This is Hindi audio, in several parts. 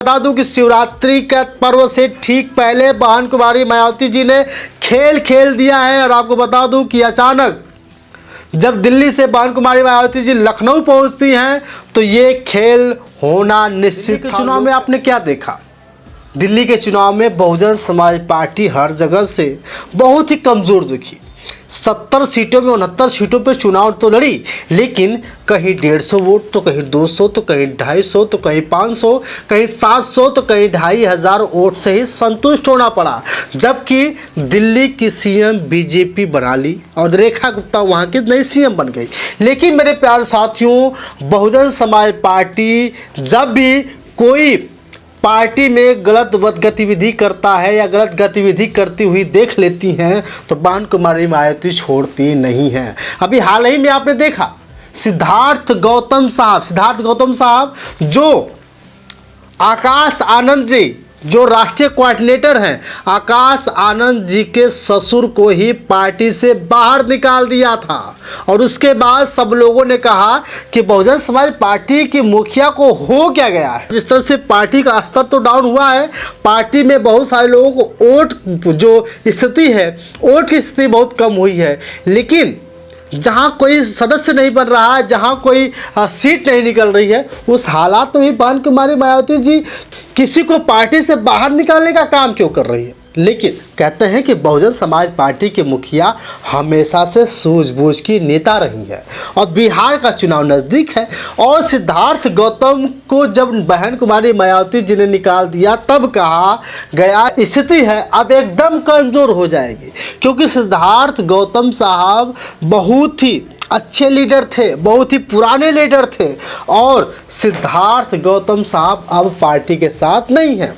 बता दूं कि शिवरात्रि का पर्व से ठीक पहले बहन कुमारी मायावती जी ने खेल खेल दिया है। और आपको बता दूं कि अचानक जब दिल्ली से बहन कुमारी मायावती जी लखनऊ पहुंचती हैं तो ये खेल होना निश्चित था। चुनाव में आपने क्या देखा? दिल्ली के चुनाव में बहुजन समाज पार्टी हर जगह से बहुत ही कमज़ोर दिखी। 70 सीटों में 69 सीटों पर चुनाव तो लड़ी, लेकिन कहीं 150 वोट तो कहीं 200 तो कहीं 250 तो कहीं 500 कहीं 700 तो कहीं 2500 वोट से ही संतुष्ट होना पड़ा। जबकि दिल्ली की सीएम बीजेपी बना ली और रेखा गुप्ता वहाँ की नई सीएम बन गई। लेकिन मेरे प्यारे साथियों, बहुजन समाज पार्टी जब भी कोई पार्टी में गलत गतिविधि करता है या गलत गतिविधि करती हुई देख लेती हैं तो बहन कुमारी मायावती छोड़ती नहीं हैं। अभी हाल ही में आपने देखा सिद्धार्थ गौतम साहब जो आकाश आनंद जी जो राष्ट्रीय कोऑर्डिनेटर हैं, आकाश आनंद जी के ससुर को ही पार्टी से बाहर निकाल दिया था। और उसके बाद सब लोगों ने कहा कि बहुजन समाज पार्टी की मुखिया को हो क्या गया है। जिस तरह से पार्टी का स्तर तो डाउन हुआ है, पार्टी में बहुत सारे लोगों को वोट जो स्थिति है, वोट की स्थिति बहुत कम हुई है। लेकिन जहाँ कोई सदस्य नहीं बन रहा है, जहाँ कोई सीट नहीं निकल रही है, उस हालात में भी बहन कुमारी मायावती जी किसी को पार्टी से बाहर निकालने का काम क्यों कर रही है? लेकिन कहते हैं कि बहुजन समाज पार्टी के मुखिया हमेशा से सूझबूझ की नेता रही है और बिहार का चुनाव नज़दीक है। और सिद्धार्थ गौतम को जब बहन कुमारी मायावती जी ने निकाल दिया तब कहा गया स्थिति है अब एकदम कमज़ोर हो जाएगी, क्योंकि सिद्धार्थ गौतम साहब बहुत ही अच्छे लीडर थे, बहुत ही पुराने लीडर थे और सिद्धार्थ गौतम साहब अब पार्टी के साथ नहीं हैं।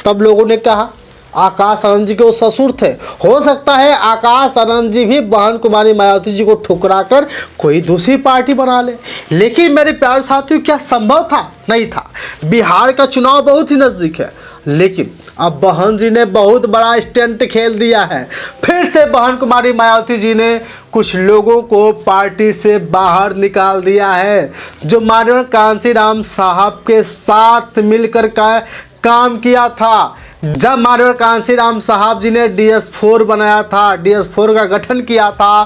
तब लोगों ने कहा आकाश आनंद जी के वो ससुर थे, हो सकता है आकाश आनंद जी भी बहन कुमारी मायावती जी को ठुकरा कर कोई दूसरी पार्टी बना ले। लेकिन मेरे प्यारे साथियों, क्या संभव था? नहीं था। बिहार का चुनाव बहुत ही नज़दीक है, लेकिन अब बहन जी ने बहुत बड़ा स्टंट खेल दिया है। फिर से बहन कुमारी मायावती जी ने कुछ लोगों को पार्टी से बाहर निकाल दिया है, जो माननीय कांशीराम साहब के साथ मिलकर काम किया था। जब माननीय कांशीराम साहब जी ने DS4 बनाया था, DS4 का गठन किया था,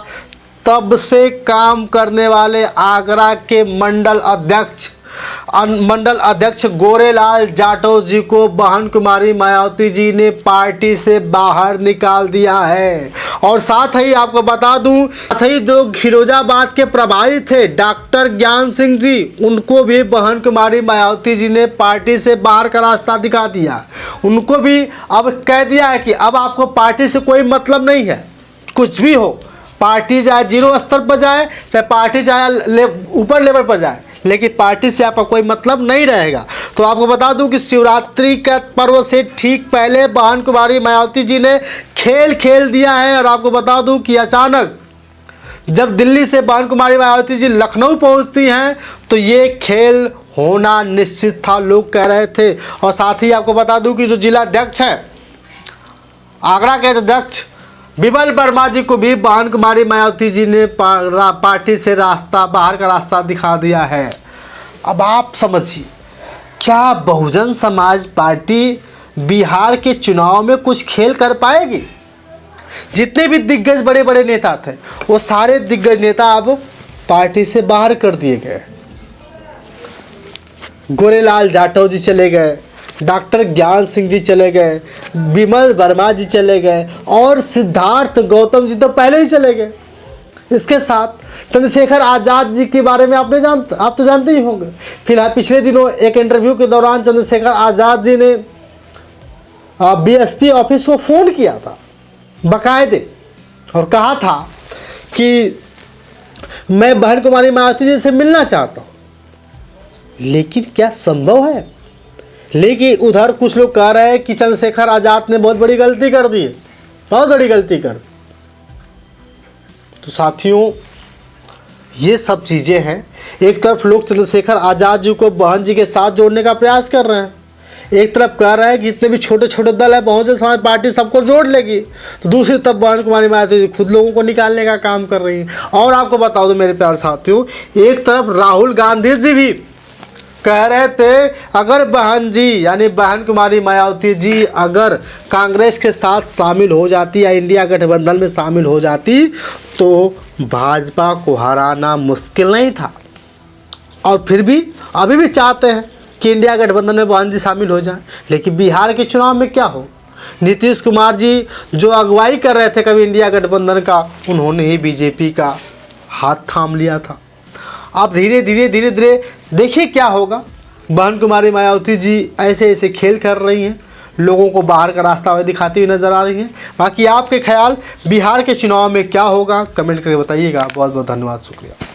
तब से काम करने वाले आगरा के मंडल अध्यक्ष गोरेलाल जाटव जी को बहन कुमारी मायावती जी ने पार्टी से बाहर निकाल दिया है। और साथ ही आपको बता दूं, साथ ही जो फिरोजाबाद के प्रभारी थे डॉक्टर ज्ञान सिंह जी, उनको भी बहन कुमारी मायावती जी ने पार्टी से बाहर का रास्ता दिखा दिया। उनको भी अब कह दिया है कि अब आपको पार्टी से कोई मतलब नहीं है, कुछ भी हो, पार्टी चाहे 0 स्तर पर जाए, चाहे पार्टी चाहे ऊपर लेवल पर जाए, लेकिन पार्टी से आपका कोई मतलब नहीं रहेगा। तो आपको बता दूं कि शिवरात्रि का पर्व से ठीक पहले बहन कुमारी मायावती जी ने खेल खेल दिया है। और आपको बता दूं कि अचानक जब दिल्ली से बहन कुमारी मायावती जी लखनऊ पहुंचती हैं तो ये खेल होना निश्चित था, लोग कह रहे थे। और साथ ही आपको बता दूं कि जो जिला अध्यक्ष है, आगरा के अध्यक्ष विमल वर्मा जी को भी बहन कुमारी मायावती जी ने पार्टी से बाहर का रास्ता दिखा दिया है। अब आप समझिए, क्या बहुजन समाज पार्टी बिहार के चुनाव में कुछ खेल कर पाएगी? जितने भी दिग्गज बड़े बड़े नेता थे, वो सारे दिग्गज नेता अब पार्टी से बाहर कर दिए गए। गोरेलाल जाटव जी चले गए, डॉक्टर ज्ञान सिंह जी चले गए, विमल वर्मा जी चले गए और सिद्धार्थ गौतम जी तो पहले ही चले गए। इसके साथ चंद्रशेखर आज़ाद जी के बारे में आप तो जानते ही होंगे। फिलहाल पिछले दिनों एक इंटरव्यू के दौरान चंद्रशेखर आज़ाद जी ने BSP ऑफिस को फ़ोन किया था बाकायदे और कहा था कि मैं बहन कुमारी मायावती जी से मिलना चाहता हूँ। लेकिन क्या संभव है? लेकिन उधर कुछ लोग कह रहे हैं कि चंद्रशेखर आज़ाद ने बहुत बड़ी गलती कर दी है, बहुत बड़ी गलती कर दी। तो साथियों, ये सब चीज़ें हैं। एक तरफ लोग चंद्रशेखर आज़ाद जी को बहन जी के साथ जोड़ने का प्रयास कर रहे हैं, एक तरफ कह रहे हैं कि जितने भी छोटे छोटे दल है बहुजन समाज पार्टी सबको जोड़ लेगी, तो दूसरी तरफ बहन कुमारी मायावती जी खुद लोगों को निकालने का काम कर रही हैं। और आपको बता दो मेरे प्यारे साथियों, एक तरफ राहुल गांधी जी भी कह रहे थे अगर बहन जी यानी बहन कुमारी मायावती जी अगर कांग्रेस के साथ शामिल हो जाती या इंडिया गठबंधन में शामिल हो जाती तो भाजपा को हराना मुश्किल नहीं था। और फिर भी अभी भी चाहते हैं कि इंडिया गठबंधन में बहन जी शामिल हो जाएं। लेकिन बिहार के चुनाव में क्या हो, नीतीश कुमार जी जो अगुवाई कर रहे थे कभी इंडिया गठबंधन का, उन्होंने ही बीजेपी का हाथ थाम लिया था। अब धीरे धीरे देखिए क्या होगा। बहन कुमारी मायावती जी ऐसे ऐसे खेल कर रही हैं, लोगों को बाहर का रास्ता हुए दिखाती हुई नजर आ रही हैं। बाकी आपके ख्याल बिहार के चुनाव में क्या होगा कमेंट करके बताइएगा। बहुत बहुत धन्यवाद, शुक्रिया।